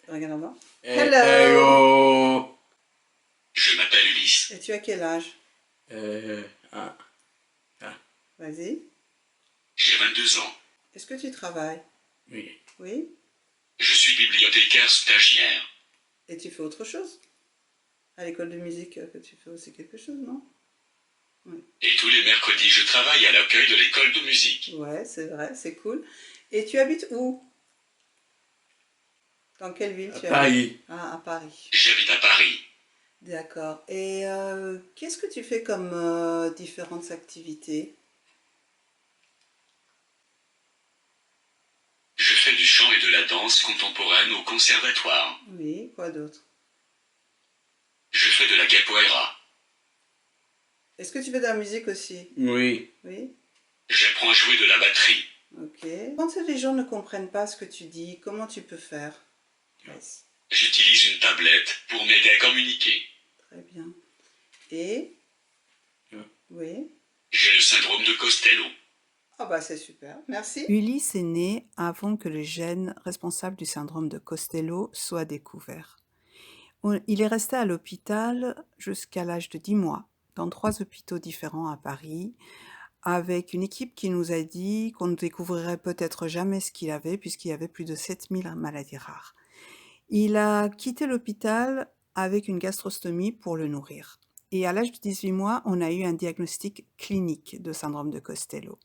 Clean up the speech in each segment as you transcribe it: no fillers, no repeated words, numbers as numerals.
Regarde en bas. Hey, hey, Hello! oh. Je m'appelle Ulysse. Et tu as quel âge? Euh, ah, ah, Vas-y. J'ai 22 ans. Est-ce que tu travailles? oui. Oui? Je suis bibliothécaire stagiaire. Et tu fais autre chose? À l'école de musique que tu fais aussi quelque chose, non? Oui. Et tous les mercredis, je travaille à l'accueil de l'école de musique. Ouais, c'est vrai, c'est cool. Et tu habites où? Dans quelle ville À tu habites? Paris. Ah, à Paris. J'habite à Paris. D'accord. Et qu'est-ce que tu fais comme différentes activités? Je fais du chant et de la danse contemporaine au conservatoire. Oui, quoi d'autre? Je fais de la capoeira. Est-ce que tu fais de la musique aussi? Oui. Oui? J'apprends à jouer de la batterie. Ok. Quand les gens ne comprennent pas ce que tu dis, comment tu peux faire? Yes. J'utilise une tablette pour m'aider à communiquer. Très bien. Et? Ah. Oui? J'ai le syndrome de Costello. Ah bah c'est super, merci. Ulysse est né avant que le gène responsable du syndrome de Costello soit découvert. Il est resté à l'hôpital jusqu'à l'âge de 10 mois, dans 3 hôpitaux différents à Paris, avec une équipe qui nous a dit qu'on ne découvrirait peut-être jamais ce qu'il avait, puisqu'il y avait plus de 7000 maladies rares. Il a quitté l'hôpital avec une gastrostomie pour le nourrir. Et à l'âge de 18 mois, on a eu un diagnostic clinique de syndrome de Costello.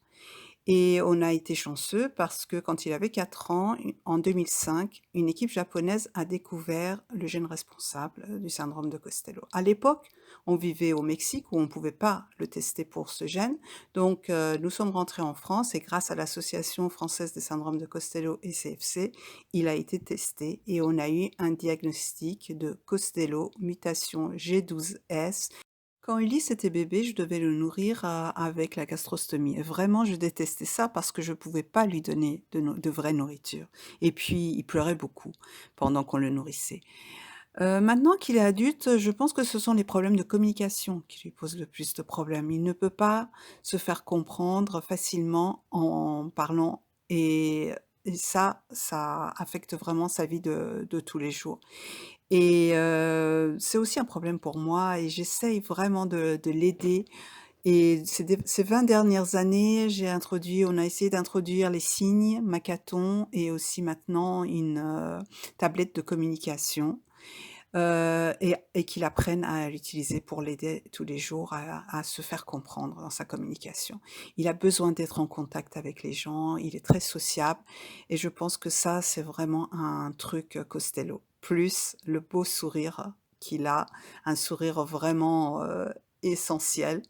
Et on a été chanceux parce que quand il avait 4 ans, en 2005, une équipe japonaise a découvert le gène responsable du syndrome de Costello. À l'époque, on vivait au Mexique où on ne pouvait pas le tester pour ce gène. Donc, nous sommes rentrés en France et grâce à l'Association française des syndromes de Costello et CFC, il a été testé et on a eu un diagnostic de Costello mutation G12S. Quand Ulysse était bébé, je devais le nourrir avec la gastrostomie. Et vraiment, je détestais ça parce que je ne pouvais pas lui donner de vraie nourriture. Et puis, il pleurait beaucoup pendant qu'on le nourrissait. Maintenant qu'il est adulte, je pense que ce sont les problèmes de communication qui lui posent le plus de problèmes. Il ne peut pas se faire comprendre facilement en parlant et ça affecte vraiment sa vie de tous les jours. Et c'est aussi un problème pour moi et j'essaye vraiment de l'aider et ces 20 dernières années, on a essayé d'introduire les signes, Makaton et aussi maintenant une, tablette de communication, et qu'il apprenne à l'utiliser pour l'aider tous les jours à se faire comprendre dans sa communication. Il a besoin d'être en contact avec les gens, il est très sociable et je pense que ça, c'est vraiment un truc Costello. Plus le beau sourire qu'il a, un sourire vraiment, essentiel.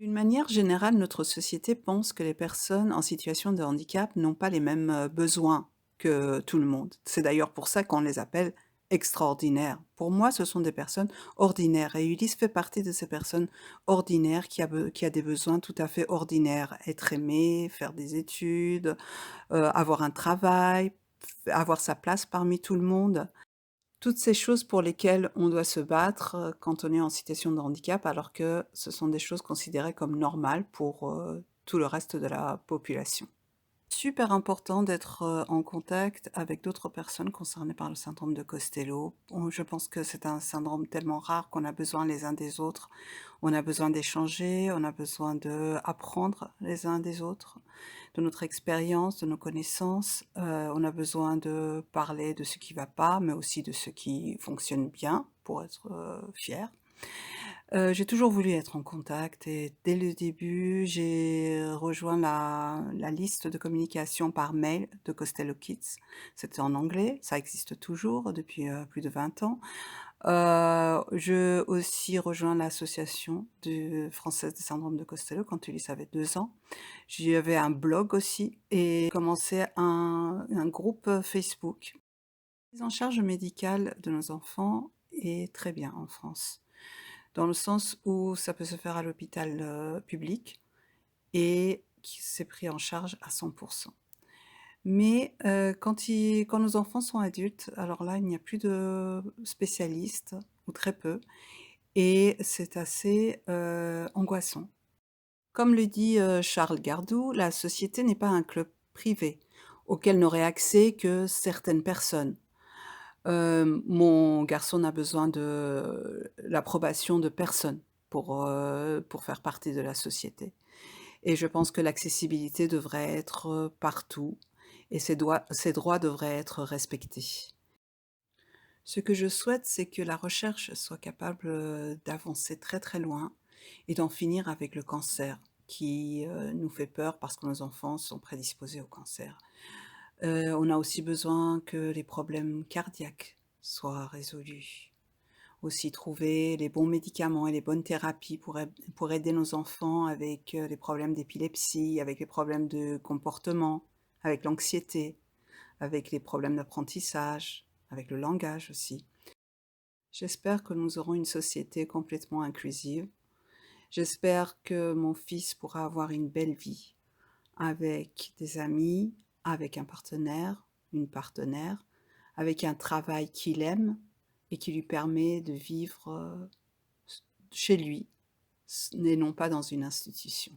D'une manière générale, notre société pense que les personnes en situation de handicap n'ont pas les mêmes besoins que tout le monde. C'est d'ailleurs pour ça qu'on les appelle extraordinaires. Pour moi, ce sont des personnes ordinaires et Ulysse fait partie de ces personnes ordinaires qui a des besoins tout à fait ordinaires. Être aimé, faire des études, avoir un travail, avoir sa place parmi tout le monde. Toutes ces choses pour lesquelles on doit se battre, quand on est en situation de handicap, alors que ce sont des choses considérées comme normales pour, tout le reste de la population. Super important d'être, en contact avec d'autres personnes concernées par le syndrome de Costello. Je pense que c'est un syndrome tellement rare qu'on a besoin les uns des autres. On a besoin d'échanger, on a besoin d'apprendre les uns des autres, de notre expérience, de nos connaissances. On a besoin de parler de ce qui va pas, mais aussi de ce qui fonctionne bien pour être, fier. J'ai toujours voulu être en contact et dès le début, j'ai rejoint la liste de communication par mail de Costello Kids. C'était en anglais, ça existe toujours depuis, plus de 20 ans. Je aussi rejoint l'association française des syndromes de Costello quand Ulysse avait 2 ans. J'y avais un blog aussi et commencé un groupe, Facebook. La prise en charge médicale de nos enfants est très bien en France, dans le sens où ça peut se faire à l'hôpital, public et qui c'est pris en charge à 100. Mais quand nos enfants sont adultes, alors là, il n'y a plus de spécialistes ou très peu et c'est assez, angoissant. Comme le dit, Charles Gardou, la société n'est pas un club privé auquel n'auraient accès que certaines personnes. Mon garçon n'a besoin de l'approbation de personne pour faire partie de la société et je pense que l'accessibilité devrait être, partout et ses droits devraient être respectés. Ce que je souhaite, c'est que la recherche soit capable, d'avancer très, très loin et d'en finir avec le cancer qui, nous fait peur parce que nos enfants sont prédisposés au cancer. On a aussi besoin que les problèmes cardiaques soient résolus. Aussi trouver les bons médicaments et les bonnes thérapies pour aider nos enfants avec, les problèmes d'épilepsie, avec les problèmes de comportement, avec l'anxiété, avec les problèmes d'apprentissage, avec le langage aussi. J'espère que nous aurons une société complètement inclusive. J'espère que mon fils pourra avoir une belle vie avec des amis, avec un partenaire, une partenaire, avec un travail qu'il aime et qui lui permet de vivre chez lui et non pas dans une institution.